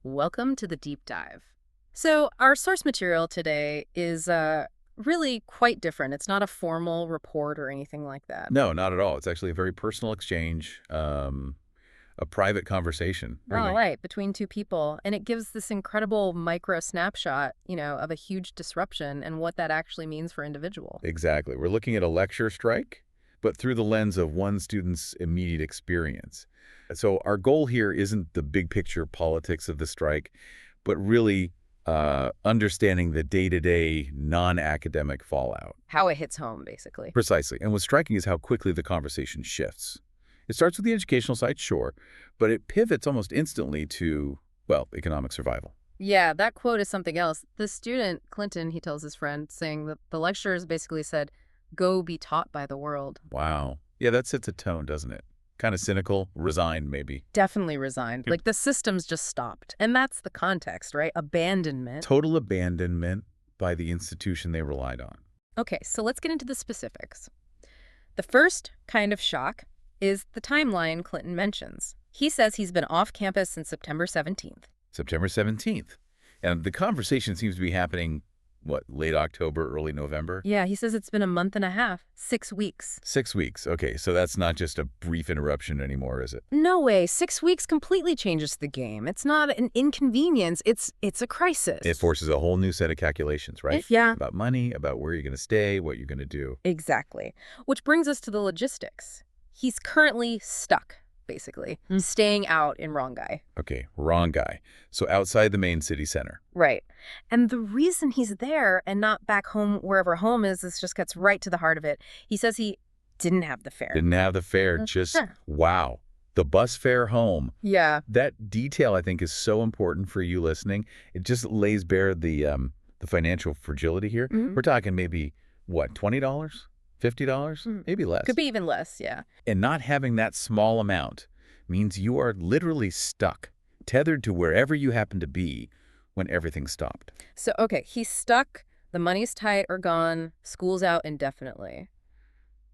Welcome to the deep dive. So, our source material today is really quite different. It's not a formal report or anything like that. No, not at all. It's actually a very personal exchange, a private conversation, All really. right, between two people. And it gives this incredible micro snapshot, of a huge disruption and what that actually means for individuals. Exactly. We're looking at a lecture strike, but through the lens of one student's immediate experience. So our goal here isn't the big picture politics of the strike, but really understanding the day-to-day non-academic fallout. How it hits home, basically. Precisely. And what's striking is how quickly the conversation shifts. It starts with the educational side, sure, but it pivots almost instantly to, well, economic survival. Yeah, that quote is something else. The student, Clinton, he tells his friend, saying that the lecturers basically said, go be taught by the world. Wow. Yeah, that sets a tone, doesn't it? Kind of cynical, resigned, maybe. Definitely resigned. Yep. Like the system's just stopped. And that's the context, right? Abandonment. Total abandonment by the institution they relied on. Okay, so let's get into the specifics. The first kind of shock is the timeline Clinton mentions. He says he's been off campus since September 17th. September 17th. And the conversation seems to be happening, what, late October, early November? Yeah, he says it's been a month and a half, 6 weeks. 6 weeks. Okay, so that's not just a brief interruption anymore, is it? No way. 6 weeks completely changes the game. It's not an inconvenience. It's a crisis. It forces a whole new set of calculations, right? Yeah. About money, about where you're going to stay, what you're going to do. Exactly. Which brings us to the logistics. He's currently stuck, basically, staying out in Rongai. Okay, wrong guy. So outside the main city center. Right. And the reason he's there and not back home wherever home is, this just gets right to the heart of it. He says he didn't have the fare. Didn't have the fare, just, wow. The bus fare home. Yeah. That detail, I think, is so important for you listening. It just lays bare the financial fragility here. Mhm. We're talking maybe, what, $20? $50? Maybe less. Could be even less, yeah. And not having that small amount means you are literally stuck, tethered to wherever you happen to be when everything stopped. So, okay, he's stuck, the money's tight or gone, school's out indefinitely.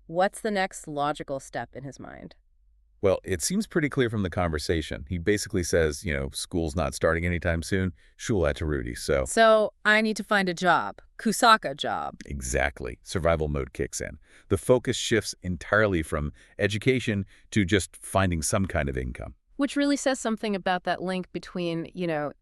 What's the next logical step in his mind? Well, it seems pretty clear from the conversation. He basically says, school's not starting anytime soon. Shul at Rudy. So, I need to find a job. Kusaka job. Exactly. Survival mode kicks in. The focus shifts entirely from education to just finding some kind of income. Which really says something about that link between,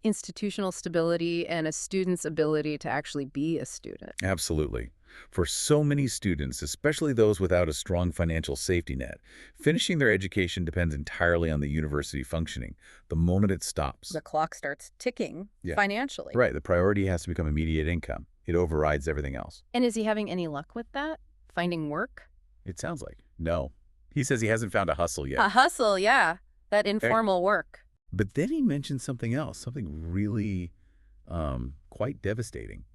institutional stability and a student's ability to actually be a student. Absolutely. For so many students, especially those without a strong financial safety net, finishing their education depends entirely on the university functioning the moment it stops. The clock starts ticking financially. Right. The priority has to become immediate income. It overrides everything else. And is he having any luck with that? Finding work? It sounds like. No. He says he hasn't found a hustle yet. A hustle, yeah. That informal work. But then he mentioned something else, something really quite devastating.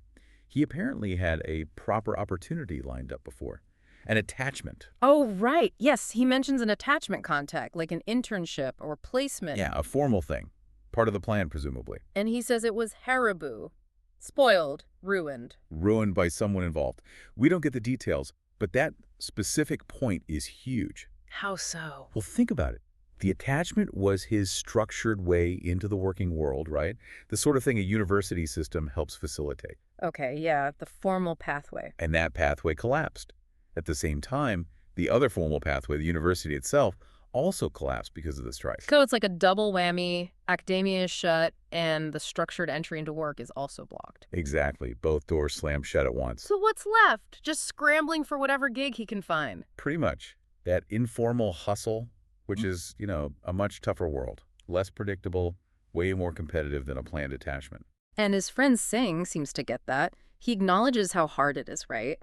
He apparently had a proper opportunity lined up before, an attachment. Oh, right. Yes, he mentions an attachment contact, like an internship or placement. Yeah, a formal thing. Part of the plan, presumably. And he says it was Haribo. Spoiled, ruined. Ruined by someone involved. We don't get the details, but that specific point is huge. How so? Well, think about it. The attachment was his structured way into the working world, right? The sort of thing a university system helps facilitate. Okay, yeah, the formal pathway. And that pathway collapsed. At the same time, the other formal pathway, the university itself, also collapsed because of the strike. So it's like a double whammy. Academia is shut, and the structured entry into work is also blocked. Exactly. Both doors slammed shut at once. So what's left? Just scrambling for whatever gig he can find. Pretty much. That informal hustle, which is, a much tougher world. Less predictable, way more competitive than a planned attachment. And his friend Singh seems to get that. He acknowledges how hard it is, right?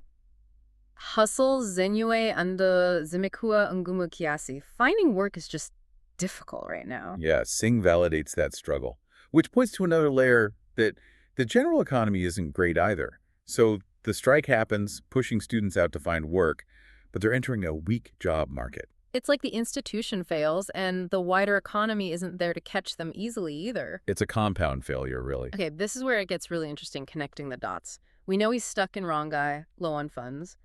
Hustle, zenue, and zimekua ngumu kiasi. Finding work is just difficult right now. Yeah, Singh validates that struggle, which points to another layer that the general economy isn't great either. So the strike happens, pushing students out to find work, but they're entering a weak job market. It's like the institution fails, and the wider economy isn't there to catch them easily either. It's a compound failure, really. Okay, this is where it gets really interesting, connecting the dots. We know he's stuck in Rongai, low on funds,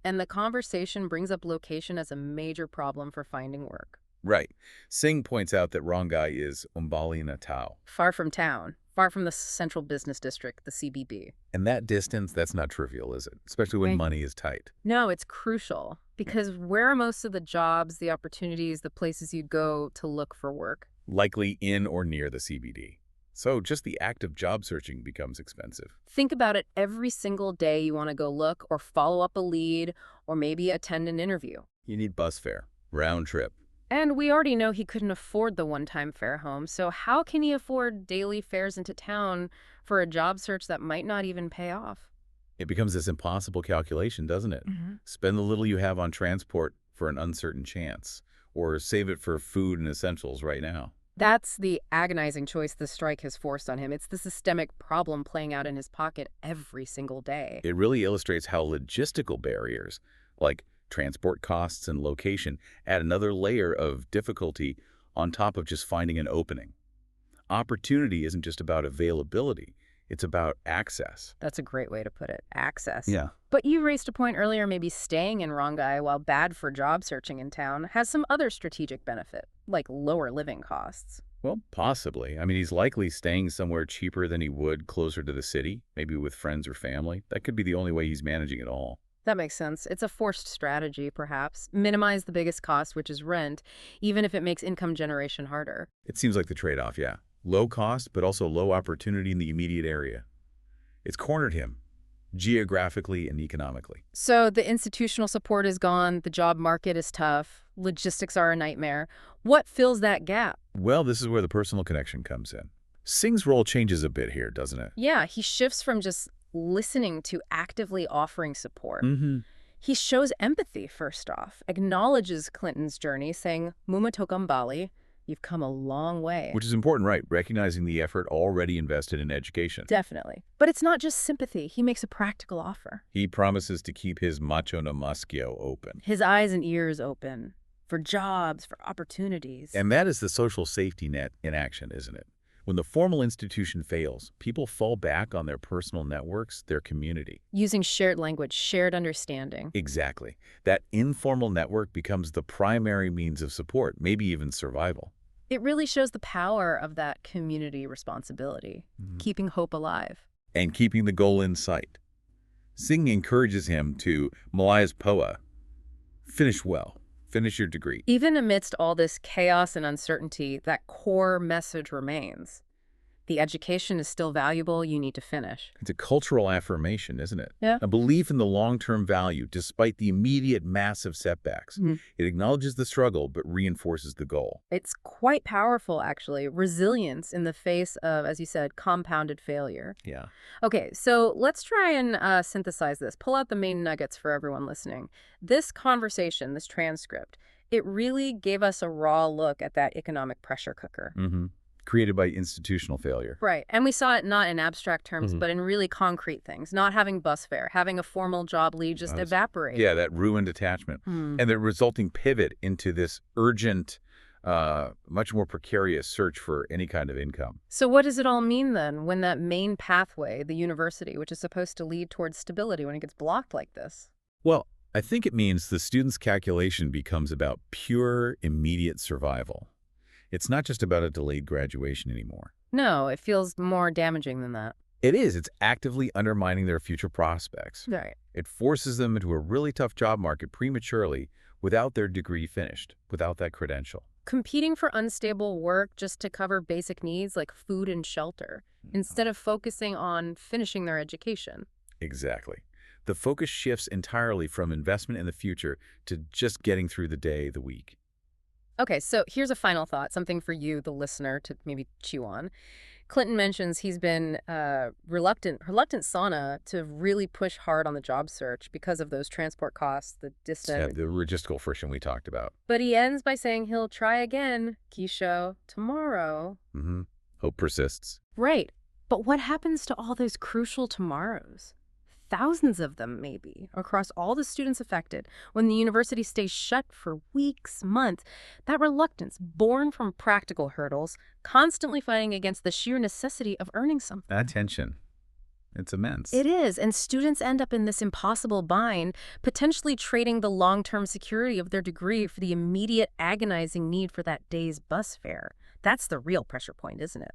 and the conversation brings up location as a major problem for finding work. Right. Singh points out that Rongai is Umbali Natal. Far from town, far from the central business district, the CBD. And that distance, that's not trivial, is it? Especially when Right. money is tight. No, it's crucial because where are most of the jobs, the opportunities, the places you go to look for work? Likely in or near the CBD. So just the act of job searching becomes expensive. Think about it every single day you want to go look or follow up a lead or maybe attend an interview. You need bus fare, round trip. And we already know he couldn't afford the one-time fare home, so how can he afford daily fares into town for a job search that might not even pay off? It becomes this impossible calculation, doesn't it? Spend the little you have on transport for an uncertain chance, or save it for food and essentials right now. That's the agonizing choice the strike has forced on him. It's the systemic problem playing out in his pocket every single day. It really illustrates how logistical barriers, like transport costs and location, add another layer of difficulty on top of just finding an opening. Opportunity isn't just about availability, it's about access. That's a great way to put it. Access. Yeah. But you raised a point earlier, maybe staying in Rongai, while bad for job searching in town, has some other strategic benefit, like lower living costs. Well, possibly. I mean, he's likely staying somewhere cheaper than he would closer to the city, maybe with friends or family. That could be the only way he's managing it all. That makes sense. It's a forced strategy, perhaps. Minimize the biggest cost, which is rent, even if it makes income generation harder. It seems like the trade-off, yeah. Low cost, but also low opportunity in the immediate area. It's cornered him, geographically and economically. So the institutional support is gone, the job market is tough, logistics are a nightmare. What fills that gap? Well, this is where the personal connection comes in. Singh's role changes a bit here, doesn't it? Yeah, he shifts from just listening to actively offering support. Mm-hmm. He shows empathy, first off, acknowledges Clinton's journey, saying, Mumatokambali, you've come a long way. Which is important, right? Recognizing the effort already invested in education. Definitely. But it's not just sympathy. He makes a practical offer. He promises to keep his macho no maschio open. His eyes and ears open for jobs, for opportunities. And that is the social safety net in action, isn't it? When the formal institution fails, people fall back on their personal networks, their community. Using shared language, shared understanding. Exactly. That informal network becomes the primary means of support, maybe even survival. It really shows the power of that community responsibility, keeping hope alive. And keeping the goal in sight. Singh encourages him to Malaya's Poa, finish well, finish your degree. Even amidst all this chaos and uncertainty, that core message remains. The education is still valuable, you need to finish. It's a cultural affirmation, isn't it? Yeah. A belief in the long-term value despite the immediate massive setbacks. It acknowledges the struggle but reinforces the goal. It's quite powerful, actually. Resilience in the face of, as you said, compounded failure. Yeah. Okay, so let's try and synthesize this. Pull out the main nuggets for everyone listening. This conversation, this transcript, it really gave us a raw look at that economic pressure cooker. Created by institutional failure. Right. And we saw it not in abstract terms, but in really concrete things. Not having bus fare, having a formal job lead just evaporate. Yeah, that ruined attachment. And the resulting pivot into this urgent, much more precarious search for any kind of income. So what does it all mean then when that main pathway, the university, which is supposed to lead towards stability, when it gets blocked like this? Well, I think it means the student's calculation becomes about pure, immediate survival. It's not just about a delayed graduation anymore. No, it feels more damaging than that. It is. It's actively undermining their future prospects. Right. It forces them into a really tough job market prematurely without their degree finished, without that credential. Competing for unstable work just to cover basic needs like food and shelter, instead of focusing on finishing their education. Exactly. The focus shifts entirely from investment in the future to just getting through the day, the week. Okay, so here's a final thought, something for you, the listener, to maybe chew on. Clinton mentions he's been reluctant Sana to really push hard on the job search because of those transport costs, the distance. Yeah, the logistical friction we talked about. But he ends by saying he'll try again, Keisho, tomorrow. Hope persists. Right. But what happens to all those crucial tomorrows? Thousands of them, maybe, across all the students affected, when the university stays shut for weeks, months. That reluctance, born from practical hurdles, constantly fighting against the sheer necessity of earning something. That tension. It's immense. It is, and students end up in this impossible bind, potentially trading the long-term security of their degree for the immediate agonizing need for that day's bus fare. That's the real pressure point, isn't it?